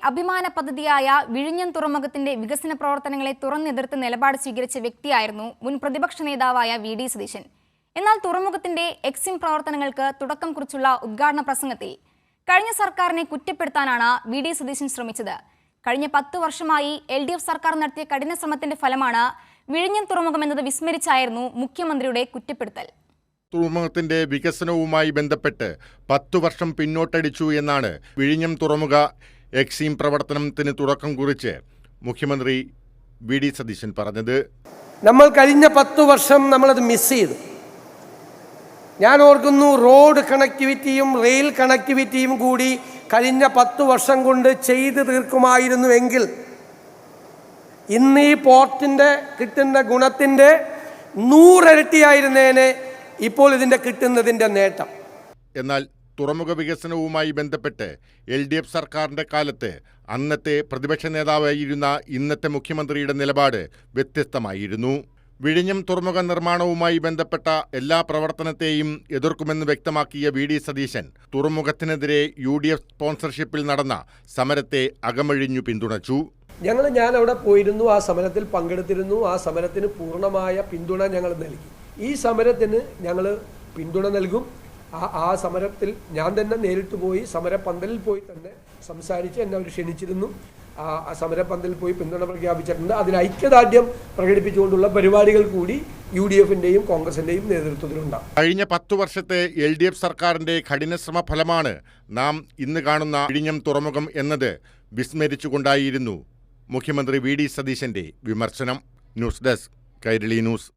അഭിമാന പദ്ധതിയായ വിഴിഞ്ഞം തുറമുഖത്തിന്റെ വികസന പ്രവർത്തനങ്ങളെ തുറന്നെതിർത്ത് നിലപാട് സ്വീകരിച്ച വ്യക്തിയായിരുന്നു മുൻ പ്രതിപക്ഷ നേതാവായ വി ഡി സതീശൻ. എന്നാൽ തുറമുഖത്തിന്റെ എക്സിം പ്രവർത്തനങ്ങൾക്ക് തുടക്കം കുറിച്ചുള്ള ഉദ്ഘാടന പ്രസംഗത്തിൽ കഴിഞ്ഞ സർക്കാരിനെ കുറ്റപ്പെടുത്താനാണ് വി ഡി സതീശൻ ശ്രമിച്ചത്. കഴിഞ്ഞ 10 വർഷമായി LDF സർക്കാർ നടത്തിയ കഠിന ശ്രമത്തിന്റെ ഫലമാണ് വിഴിഞ്ഞം തുറമുഖം എന്നത് വിസ്മരിച്ചായിരുന്നു മുഖ്യമന്ത്രിയുടെ കുറ്റപ്പെടുത്തൽ. തുറമുഖത്തിന്റെ വികസനവുമായി ബന്ധപ്പെട്ട് 10 വർഷം പിന്നോട്ടടിച്ചു എന്നാണ് വിഴിഞ്ഞം തുറമുഖ എക്സിം പ്രവർത്തനത്തിന് തുടക്കം കുറിച്ച് മുഖ്യമന്ത്രി വി ഡി സതീശൻ പറഞ്ഞത്. നമ്മൾ കഴിഞ്ഞ 10 വർഷം നമ്മളത് മിസ് ചെയ്തു. ഞാൻ ഓർക്കുന്നു, റോഡ് കണക്ടിവിറ്റിയും റെയിൽ കണക്ടിവിറ്റിയും കൂടി കഴിഞ്ഞ 10 വർഷം കൊണ്ട് ചെയ്തു തീർക്കുമായിരുന്നുവെങ്കിൽ ഇന്ന് ഈ പോർട്ടിൻ്റെ കിട്ടുന്ന ഗുണത്തിൻ്റെ 100 ഇരട്ടിയായിരുന്നേനെ ഇപ്പോൾ ഇതിൻ്റെ കിട്ടുന്നതിൻ്റെ നേട്ടം. എന്നാൽ തുറമുഖ വികസനവുമായി ബന്ധപ്പെട്ട് LDF സർക്കാരിൻ്റെ കാലത്ത് അന്നത്തെ പ്രതിപക്ഷ നേതാവായിരുന്ന ഇന്നത്തെ മുഖ്യമന്ത്രിയുടെ നിലപാട് വ്യത്യസ്തമായിരുന്നു. വിഴിഞ്ഞം തുറമുഖ നിർമ്മാണവുമായി ബന്ധപ്പെട്ട എല്ലാ പ്രവർത്തനത്തെയും എതിർക്കുമെന്ന് വ്യക്തമാക്കിയ വി ഡി സതീശൻ തുറമുഖത്തിനെതിരെ UDF സ്പോൺസർഷിപ്പിൽ നടന്ന സമരത്തെ അകമഴിഞ്ഞു പിന്തുണച്ചു. ഞാൻ അവിടെ പോയിരുന്നു, ആ സമരത്തിൽ പങ്കെടുത്തിരുന്നു. ആ സമരത്തിന് പൂർണ്ണമായ പിന്തുണ ഞങ്ങൾ നൽകി. ഈ സമരത്തിന് ഞങ്ങൾ പിന്തുണ നൽകും. ആ സമരത്തിൽ ഞാൻ തന്നെ നേരിട്ട് പോയി സമരപന്തലിൽ പോയി തന്നെ സംസാരിച്ച് എന്നെ അവർ ക്ഷണിച്ചിരുന്നു. ആ സമരപന്തലിൽ പോയി പിന്തുണ പ്രഖ്യാപിച്ചിട്ടുണ്ട്. അതിന് ഐക്യദാർഢ്യം പ്രകടിപ്പിച്ചുകൊണ്ടുള്ള പരിപാടികൾ കൂടി UDFിൻ്റെയും കോൺഗ്രസിൻ്റെയും നേതൃത്വത്തിലുണ്ടാകും. കഴിഞ്ഞ 10 വർഷത്തെ LDF സർക്കാരിൻ്റെ കഠിനശ്രമ ഫലമാണ് നാം ഇന്ന് കാണുന്ന വിഴിഞ്ഞം തുറമുഖം എന്നത് വിസ്മരിച്ചുകൊണ്ടായിരുന്നു മുഖ്യമന്ത്രി വി ഡി സതീശൻ്റെ വിമർശനം. News desk Kairali news.